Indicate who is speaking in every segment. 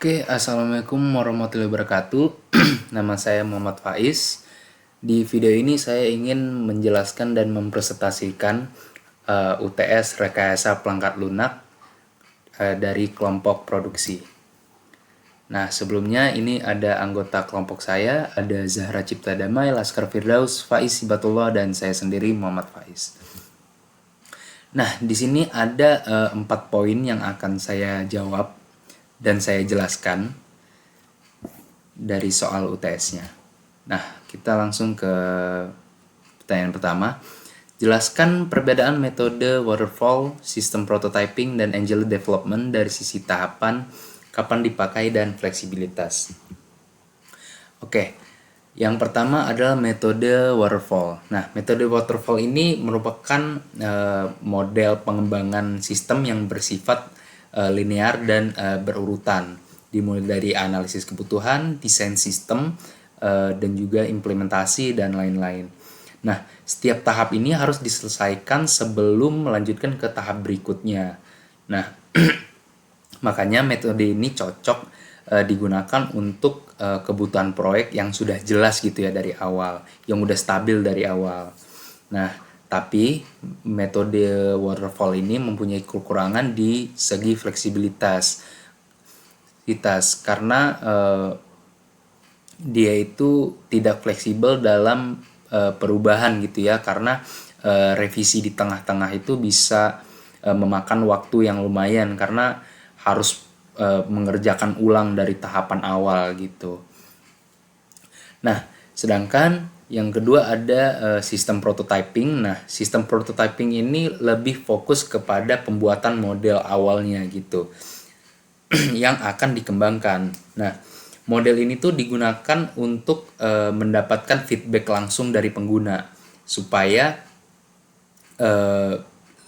Speaker 1: Oke, assalamualaikum warahmatullahi wabarakatuh. Nama saya Muhammad Faiz. Di video ini saya ingin menjelaskan dan mempresentasikan UTS Rekayasa Pelengkap Lunak dari kelompok produksi. Nah, sebelumnya ini ada anggota kelompok saya, ada Zahra Cipta Damai, Laskar Firdaus, Faiz Sibatullah, dan saya sendiri Muhammad Faiz. Nah, di sini ada 4 poin yang akan saya jawab dan saya jelaskan dari soal UTS-nya. Nah, kita langsung ke pertanyaan pertama. Jelaskan perbedaan metode waterfall, sistem prototyping, dan angel development dari sisi tahapan, kapan dipakai, dan fleksibilitas. Oke, yang pertama adalah metode waterfall. Nah, metode waterfall ini merupakan model pengembangan sistem yang bersifat linear dan berurutan, dimulai dari analisis kebutuhan, desain sistem, dan juga implementasi dan lain-lain. Nah, setiap tahap ini harus diselesaikan sebelum melanjutkan ke tahap berikutnya. Nah, makanya metode ini cocok digunakan untuk kebutuhan proyek yang sudah jelas gitu ya dari awal, yang udah stabil dari awal. Nah, tapi metode waterfall ini mempunyai kekurangan di segi fleksibilitas karena dia itu tidak fleksibel dalam perubahan gitu ya, karena revisi di tengah-tengah itu bisa memakan waktu yang lumayan karena harus mengerjakan ulang dari tahapan awal gitu. Nah, sedangkan yang kedua ada sistem prototyping. Nah, sistem prototyping ini lebih fokus kepada pembuatan model awalnya gitu yang akan dikembangkan. Nah, model ini tuh digunakan untuk mendapatkan feedback langsung dari pengguna supaya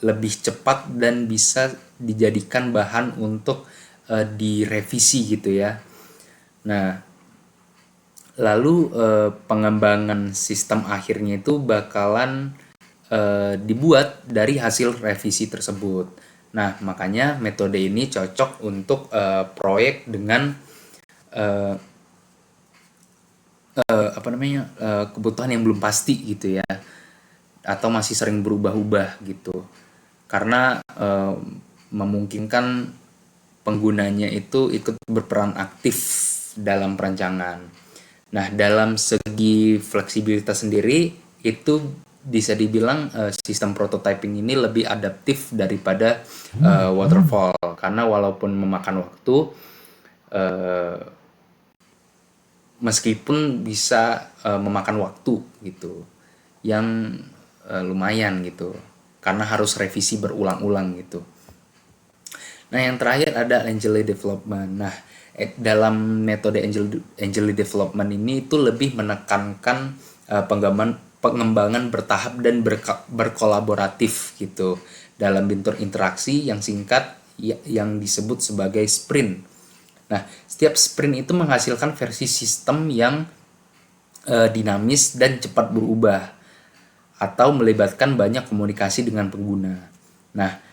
Speaker 1: lebih cepat dan bisa dijadikan bahan untuk direvisi gitu ya. Nah, lalu pengembangan sistem akhirnya itu bakalan dibuat dari hasil revisi tersebut. Nah, makanya metode ini cocok untuk proyek dengan kebutuhan yang belum pasti gitu ya, atau masih sering berubah-ubah gitu. Karena memungkinkan penggunanya itu ikut berperan aktif dalam perancangan. Nah, dalam segi fleksibilitas sendiri itu bisa dibilang sistem prototyping ini lebih adaptif daripada waterfall, karena walaupun memakan waktu meskipun bisa memakan waktu gitu yang lumayan gitu karena harus revisi berulang-ulang gitu. Nah, yang terakhir ada angel development. Nah, dalam metode angel development ini itu lebih menekankan pengembangan bertahap dan berkolaboratif gitu dalam bentuk interaksi yang singkat yang disebut sebagai sprint. Nah, setiap sprint itu menghasilkan versi sistem yang dinamis dan cepat berubah atau melibatkan banyak komunikasi dengan pengguna. Nah,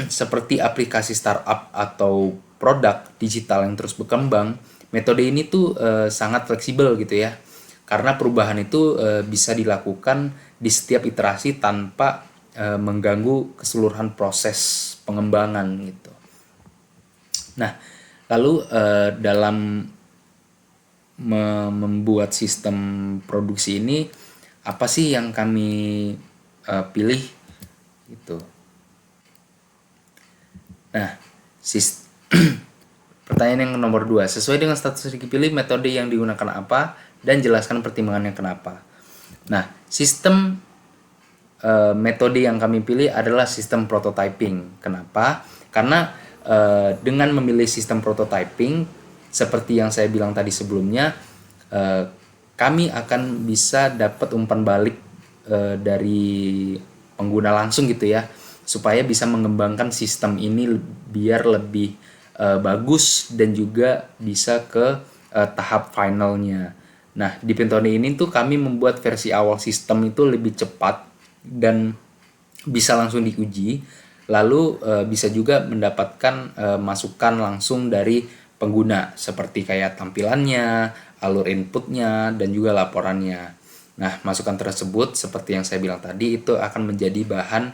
Speaker 1: seperti aplikasi startup atau produk digital yang terus berkembang, metode ini tuh sangat fleksibel gitu ya, karena perubahan itu bisa dilakukan di setiap iterasi tanpa mengganggu keseluruhan proses pengembangan gitu. Nah, lalu dalam membuat sistem produksi ini apa sih yang kami pilih gitu. Nah, pertanyaan yang nomor 2, sesuai dengan status dipilih metode yang digunakan apa dan jelaskan pertimbangannya kenapa. Nah, sistem metode yang kami pilih adalah sistem prototyping. Kenapa? Karena dengan memilih sistem prototyping seperti yang saya bilang tadi sebelumnya, kami akan bisa dapat umpan balik dari pengguna langsung gitu ya, supaya bisa mengembangkan sistem ini biar lebih bagus dan juga bisa ke tahap finalnya. Nah, di metode ini tuh kami membuat versi awal sistem itu lebih cepat dan bisa langsung diuji, lalu bisa juga mendapatkan masukan langsung dari pengguna seperti kayak tampilannya, alur inputnya, dan juga laporannya. Nah, masukan tersebut seperti yang saya bilang tadi itu akan menjadi bahan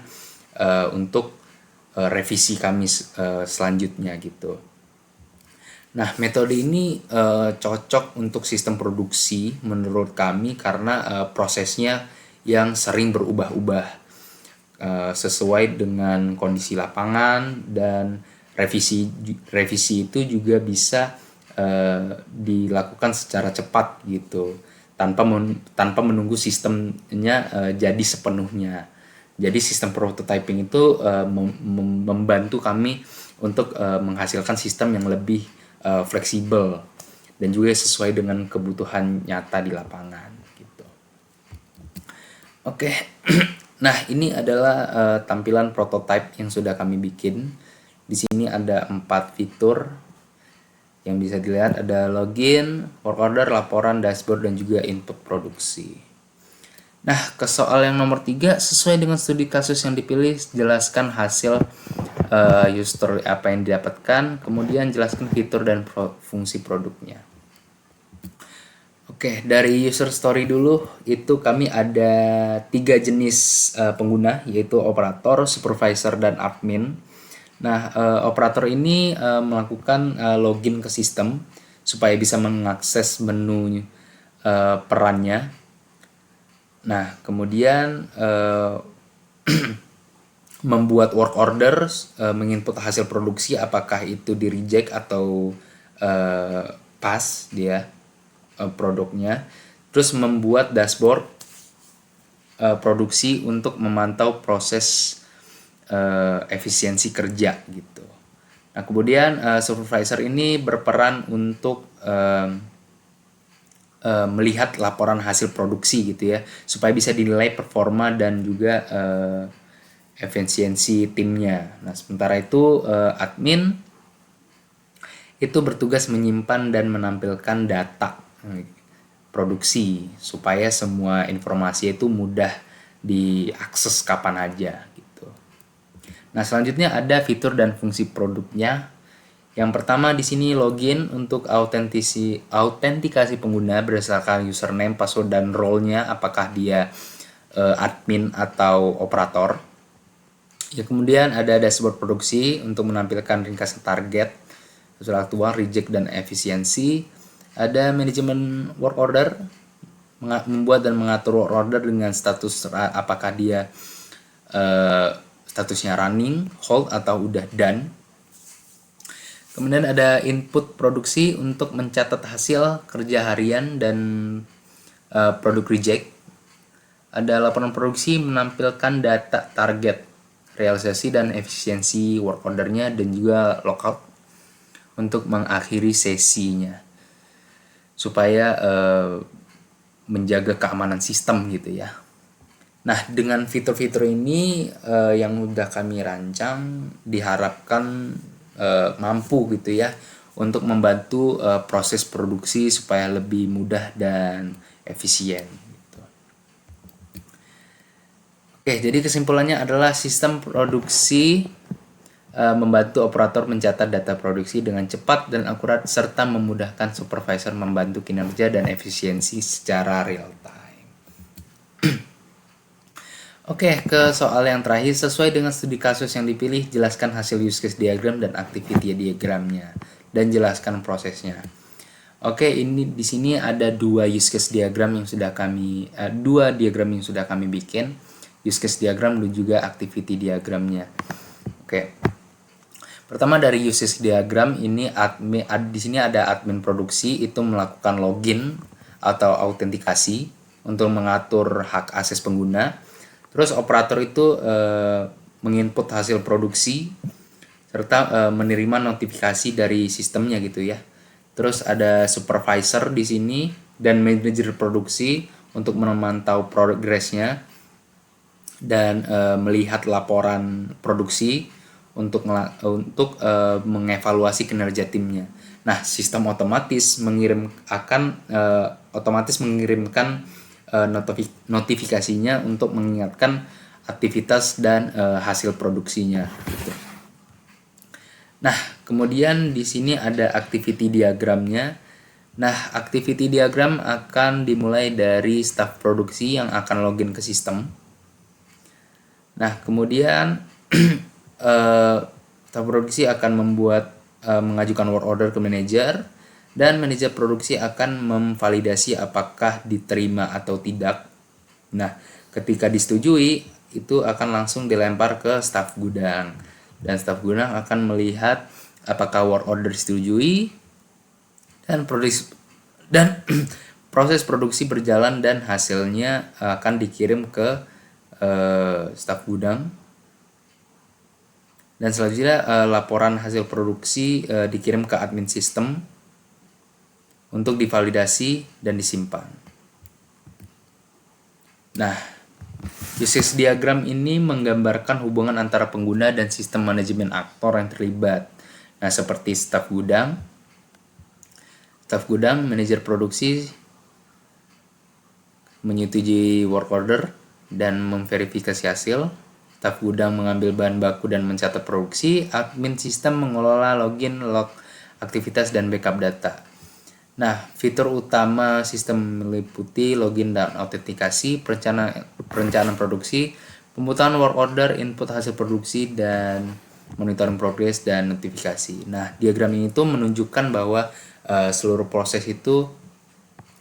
Speaker 1: untuk revisi kami selanjutnya gitu. Nah, metode ini cocok untuk sistem produksi menurut kami karena prosesnya yang sering berubah-ubah sesuai dengan kondisi lapangan, dan revisi itu juga bisa dilakukan secara cepat gitu tanpa menunggu sistemnya jadi sepenuhnya. Jadi sistem prototyping itu membantu kami untuk menghasilkan sistem yang lebih fleksibel dan juga sesuai dengan kebutuhan nyata di lapangan gitu. Oke. Nah, ini adalah tampilan prototype yang sudah kami bikin. Di sini ada 4 fitur yang bisa dilihat, ada login, work order, laporan, dashboard, dan juga input produksi. Nah, ke soal yang nomor 3, sesuai dengan studi kasus yang dipilih, jelaskan hasil user story apa yang didapatkan, kemudian jelaskan fitur dan fungsi produknya. Oke, dari user story dulu, itu kami ada 3 jenis pengguna, yaitu operator, supervisor, dan admin. Nah, operator ini melakukan login ke sistem supaya bisa mengakses menu perannya. Nah, kemudian membuat work order, menginput hasil produksi apakah itu di reject atau pas dia produknya. Terus membuat dashboard produksi untuk memantau proses efisiensi kerja gitu. Nah, kemudian supervisor ini berperan untuk melihat laporan hasil produksi gitu ya, supaya bisa dinilai performa dan juga efisiensi timnya. Nah, sementara itu admin itu bertugas menyimpan dan menampilkan data produksi supaya semua informasi itu mudah diakses kapan aja gitu. Nah, selanjutnya ada fitur dan fungsi produknya. Yang pertama di sini login untuk autentikasi pengguna berdasarkan username, password, dan role-nya, apakah dia admin atau operator. Ya, kemudian ada dashboard produksi untuk menampilkan ringkasan target, hasil aktual, reject, dan efisiensi. Ada manajemen work order, membuat dan mengatur work order dengan status apakah dia statusnya running, hold, atau udah done. Kemudian ada input produksi untuk mencatat hasil kerja harian dan produk reject. Ada laporan produksi menampilkan data target, realisasi, dan efisiensi work ordernya, dan juga logout untuk mengakhiri sesinya supaya menjaga keamanan sistem gitu ya. Nah, dengan fitur-fitur ini yang udah kami rancang diharapkan mampu gitu ya untuk membantu proses produksi supaya lebih mudah dan efisien gitu. Oke, jadi kesimpulannya adalah sistem produksi membantu operator mencatat data produksi dengan cepat dan akurat serta memudahkan supervisor membantu kinerja dan efisiensi secara real time. Oke, ke soal yang terakhir, sesuai dengan studi kasus yang dipilih, jelaskan hasil use case diagram dan activity diagramnya dan jelaskan prosesnya. Oke, ini di sini ada dua use case diagram yang sudah kami dua diagram yang sudah kami bikin, use case diagram dan juga activity diagramnya. Oke. Pertama dari use case diagram ini di sini ada admin produksi itu melakukan login atau autentikasi untuk mengatur hak akses pengguna. Terus operator itu menginput hasil produksi serta menerima notifikasi dari sistemnya gitu ya. Terus ada supervisor di sini dan manajer produksi untuk memantau progresnya dan melihat laporan produksi untuk mengevaluasi kinerja timnya. Nah, sistem otomatis mengirimkan notifikasinya untuk mengingatkan aktivitas dan hasil produksinya. Gitu. Nah, Kemudian di sini ada activity diagramnya. Nah, activity diagram akan dimulai dari staf produksi yang akan login ke sistem. Nah, kemudian staf produksi akan mengajukan work order ke manajer, dan manajer produksi akan memvalidasi apakah diterima atau tidak. Nah, ketika disetujui, itu akan langsung dilempar ke staf gudang, dan staf gudang akan melihat apakah work order disetujui, dan proses produksi berjalan dan hasilnya akan dikirim ke staf gudang. Dan selanjutnya laporan hasil produksi dikirim ke admin sistem untuk divalidasi dan disimpan. Nah, usage diagram ini menggambarkan hubungan antara pengguna dan sistem manajemen aktor yang terlibat. Nah, seperti staf gudang, manajer produksi menyetujui work order dan memverifikasi hasil. Staf gudang mengambil bahan baku dan mencatat produksi. Admin sistem mengelola login, log aktivitas, dan backup data. Nah, fitur utama sistem meliputi login dan autentikasi, perencanaan produksi, pemutaran work order, input hasil produksi, dan monitoring progress dan notifikasi. Nah, diagram ini tuh menunjukkan bahwa seluruh proses itu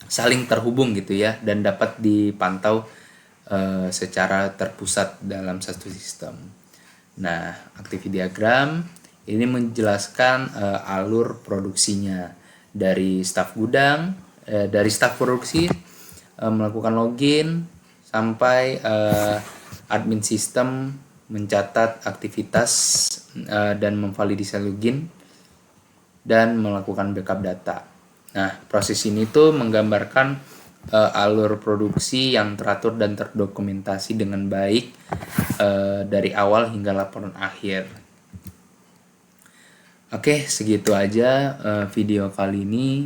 Speaker 1: saling terhubung gitu ya, dan dapat dipantau secara terpusat dalam satu sistem. Nah, activity diagram ini menjelaskan alur produksinya dari staf gudang, dari staf produksi melakukan login sampai admin sistem mencatat aktivitas dan memvalidasi login dan melakukan backup data. Nah, proses ini tuh menggambarkan alur produksi yang teratur dan terdokumentasi dengan baik dari awal hingga laporan akhir. Oke, segitu aja video kali ini.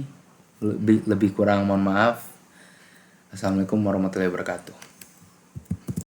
Speaker 1: Lebih kurang mohon maaf. Assalamualaikum warahmatullahi wabarakatuh.